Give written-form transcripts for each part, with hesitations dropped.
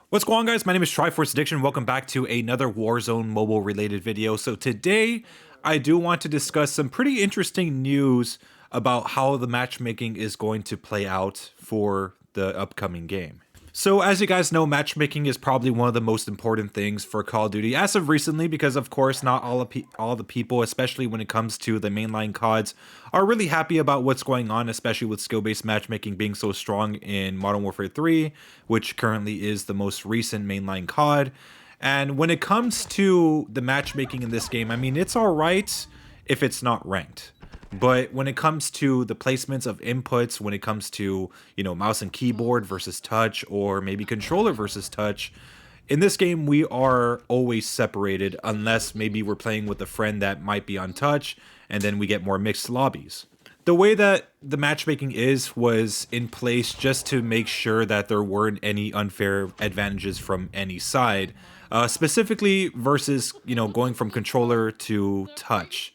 What's going on, guys? My name is Triforce Addiction. Welcome back to another Warzone mobile related video. So today I do want to discuss some pretty interesting news about how the matchmaking is going to play out for the upcoming game. So as you guys know, matchmaking is probably one of the most important things for Call of Duty as of recently, because of course not all the people, especially when it comes to the mainline CODs, are really happy about what's going on, especially with skill-based matchmaking being so strong in Modern Warfare 3, which currently is the most recent mainline COD. And when it comes to the matchmaking in this game, I mean, it's alright if it's not ranked. But when it comes to the placements of inputs, when it comes to, mouse and keyboard versus touch, or maybe controller versus touch, in this game we are always separated unless maybe we're playing with a friend that might be on touch, and then we get more mixed lobbies. The way that the matchmaking was in place just to make sure that there weren't any unfair advantages from any side, specifically versus, going from controller to touch.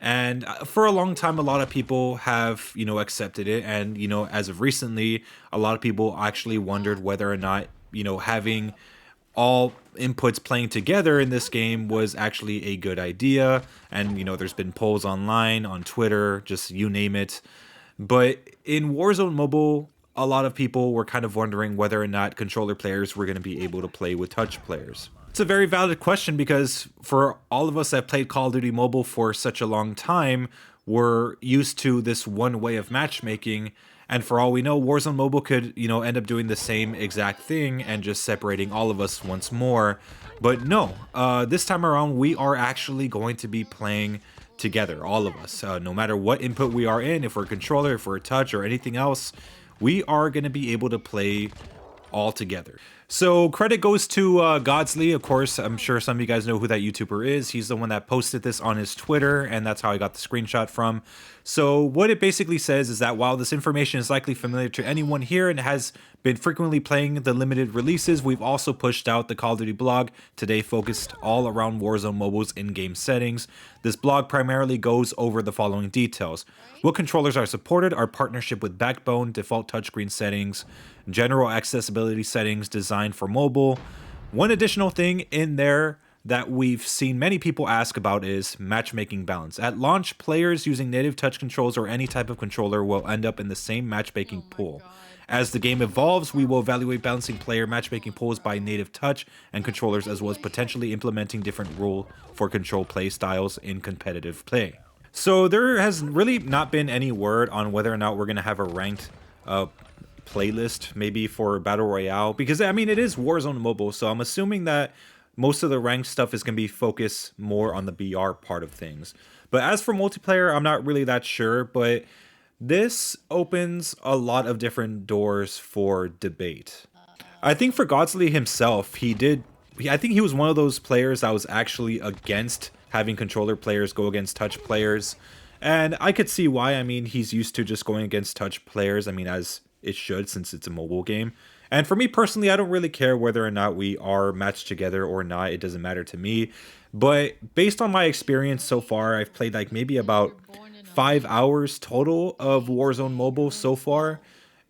And for a long time, a lot of people have, accepted it. And, as of recently, a lot of people actually wondered whether or not, having all inputs playing together in this game was actually a good idea. And, there's been polls online, on Twitter, just you name it. But in Warzone Mobile, a lot of people were kind of wondering whether or not controller players were going to be able to play with touch players. It's a very valid question, because for all of us that played Call of Duty Mobile for such a long time, we're used to this one way of matchmaking, and for all we know, Warzone Mobile could, end up doing the same exact thing and just separating all of us once more. But no, this time around, we are actually going to be playing together, all of us. No matter what input we are in, if we're a controller, if we're a touch, or anything else, we are going to be able to play all together. So credit goes to Godsley. Of course, I'm sure some of you guys know who that YouTuber is. He's the one that posted this on his Twitter, and that's how I got the screenshot from. So what it basically says is that while this information is likely familiar to anyone here and has been frequently playing the limited releases, we've also pushed out the Call of Duty blog, today focused all around Warzone Mobile's in-game settings. This blog primarily goes over the following details: what controllers are supported, our partnership with Backbone, default touchscreen settings, general accessibility settings designed for mobile. One additional thing in there that we've seen many people ask about is matchmaking balance. At launch, players using native touch controls or any type of controller will end up in the same matchmaking pool. As the game evolves, we will evaluate balancing player matchmaking pools by native touch and controllers, as well as potentially implementing different rule for control play styles in competitive play. So there has really not been any word on whether or not we're going to have a ranked playlist maybe for Battle Royale, because I mean, it is Warzone Mobile, so I'm assuming that most of the ranked stuff is going to be focused more on the BR part of things. But as for multiplayer, I'm not really that sure, but this opens a lot of different doors for debate. I think for Godsley himself, I think he was one of those players that was actually against having controller players go against touch players. And I could see why. I mean, he's used to just going against touch players. I mean, as it should, since it's a mobile game. And for me personally, I don't really care whether or not we are matched together or not. It doesn't matter to me. But based on my experience so far, I've played like maybe about 5 hours total of Warzone Mobile so far.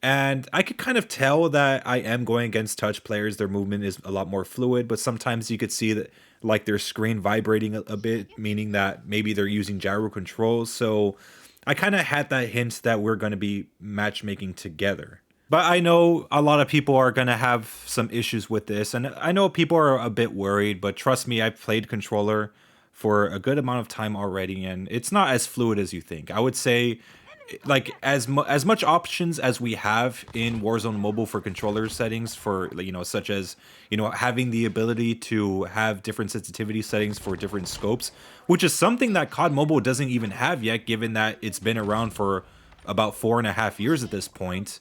And I could kind of tell that I am going against touch players. Their movement is a lot more fluid, but sometimes you could see that like their screen vibrating a bit, meaning that maybe they're using gyro controls. So I kind of had that hint that we're going to be matchmaking together. But I know a lot of people are going to have some issues with this, and I know people are a bit worried, but trust me, I've played controller for a good amount of time already, and it's not as fluid as you think. I would say, like, as much options as we have in Warzone Mobile for controller settings, for, such as, having the ability to have different sensitivity settings for different scopes, which is something that COD Mobile doesn't even have yet, given that it's been around for about 4.5 years at this point.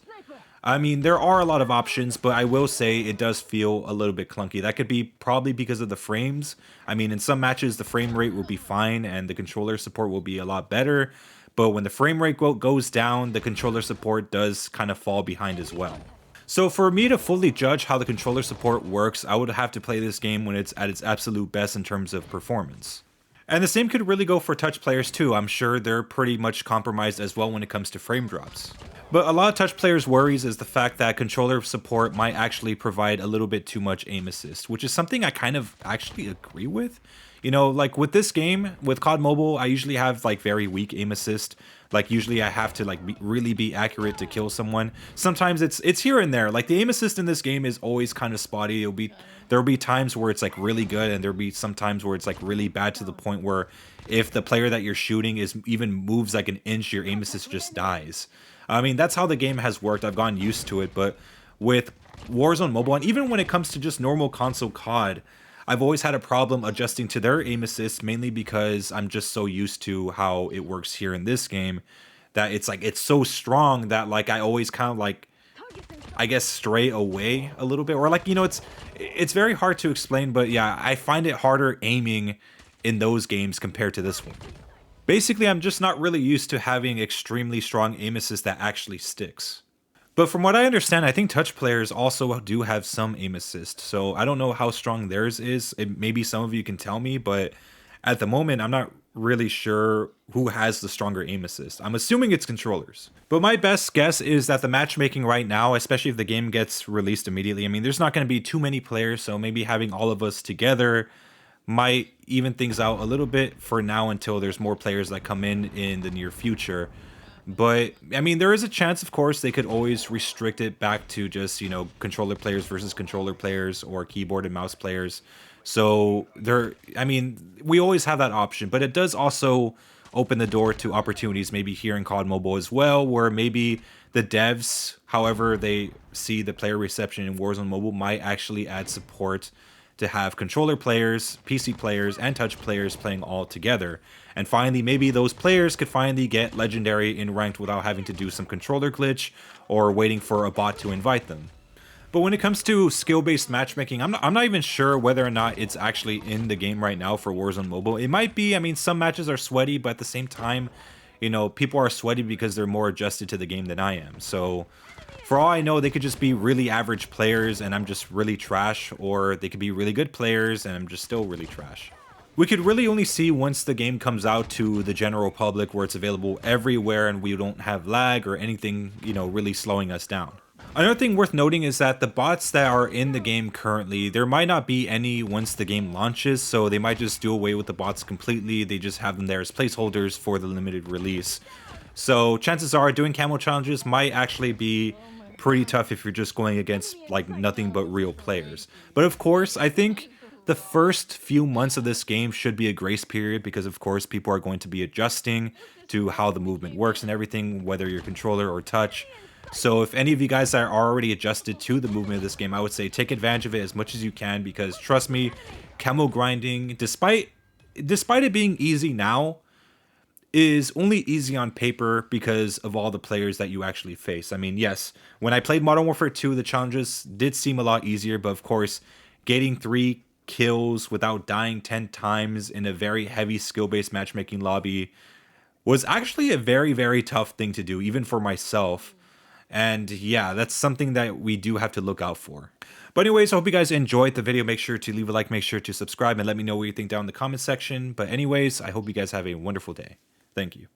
I mean, there are a lot of options, but I will say it does feel a little bit clunky. That could be probably because of the frames. I mean, in some matches, the frame rate will be fine and the controller support will be a lot better. But when the frame rate goes down, the controller support does kind of fall behind as well. So for me to fully judge how the controller support works, I would have to play this game when it's at its absolute best in terms of performance. And the same could really go for touch players too. I'm sure they're pretty much compromised as well when it comes to frame drops. But a lot of touch players' worries is the fact that controller support might actually provide a little bit too much aim assist, which is something I kind of actually agree with. You know, like with this game, with COD Mobile, I usually have like very weak aim assist. Like usually I have to like really be accurate to kill someone. Sometimes it's here and there. Like the aim assist in this game is always kind of spotty. There'll be times where it's like really good, and there'll be some times where it's like really bad to the point where if the player that you're shooting is even moves like an inch, your aim assist just dies. I mean, that's how the game has worked. I've gotten used to it, but with Warzone Mobile, and even when it comes to just normal console COD, I've always had a problem adjusting to their aim assist, mainly because I'm just so used to how it works here in this game that it's like it's so strong that like I always kind of like I guess stray away a little bit, or like, you know, it's very hard to explain, but yeah, I find it harder aiming in those games compared to this one. Basically, I'm just not really used to having extremely strong aim assist that actually sticks. But from what I understand, I think touch players also do have some aim assist. So I don't know how strong theirs is. Maybe some of you can tell me, but at the moment, I'm not really sure who has the stronger aim assist. I'm assuming it's controllers. But my best guess is that the matchmaking right now, especially if the game gets released immediately, I mean, there's not going to be too many players, so maybe having all of us together might even things out a little bit for now until there's more players that come in the near future. But I mean, there is a chance, of course, they could always restrict it back to just, you know, controller players versus controller players or keyboard and mouse players. So there, I mean, we always have that option, but it does also open the door to opportunities maybe here in COD Mobile as well, where maybe the devs, however they see the player reception in Warzone Mobile, might actually add support to have controller players, PC players, and touch players playing all together. And finally, maybe those players could finally get legendary in ranked without having to do some controller glitch or waiting for a bot to invite them. But when it comes to skill-based matchmaking, I'm not even sure whether or not it's actually in the game right now for Warzone Mobile. It might be. I mean, some matches are sweaty, but at the same time, you know, people are sweaty because they're more adjusted to the game than I am. So for all I know, they could just be really average players and I'm just really trash, or they could be really good players and I'm just still really trash. We could really only see once the game comes out to the general public where it's available everywhere and we don't have lag or anything, you know, really slowing us down. Another thing worth noting is that the bots that are in the game currently, there might not be any once the game launches, so they might just do away with the bots completely. They just have them there as placeholders for the limited release. So chances are doing camo challenges might actually be pretty tough if you're just going against like nothing but real players. But of course, I think the first few months of this game should be a grace period because of course people are going to be adjusting to how the movement works and everything, whether you're controller or touch. So if any of you guys are already adjusted to the movement of this game, I would say take advantage of it as much as you can, because trust me, camo grinding, despite it being easy now, is only easy on paper because of all the players that you actually face. I mean, yes, when I played Modern Warfare 2, the challenges did seem a lot easier, but of course, getting 3 kills without dying 10 times in a very heavy skill-based matchmaking lobby was actually a very, very tough thing to do, even for myself. And yeah, that's something that we do have to look out for. But anyways, I hope you guys enjoyed the video. Make sure to leave a like, make sure to subscribe, and let me know what you think down in the comment section. But anyways, I hope you guys have a wonderful day. Thank you.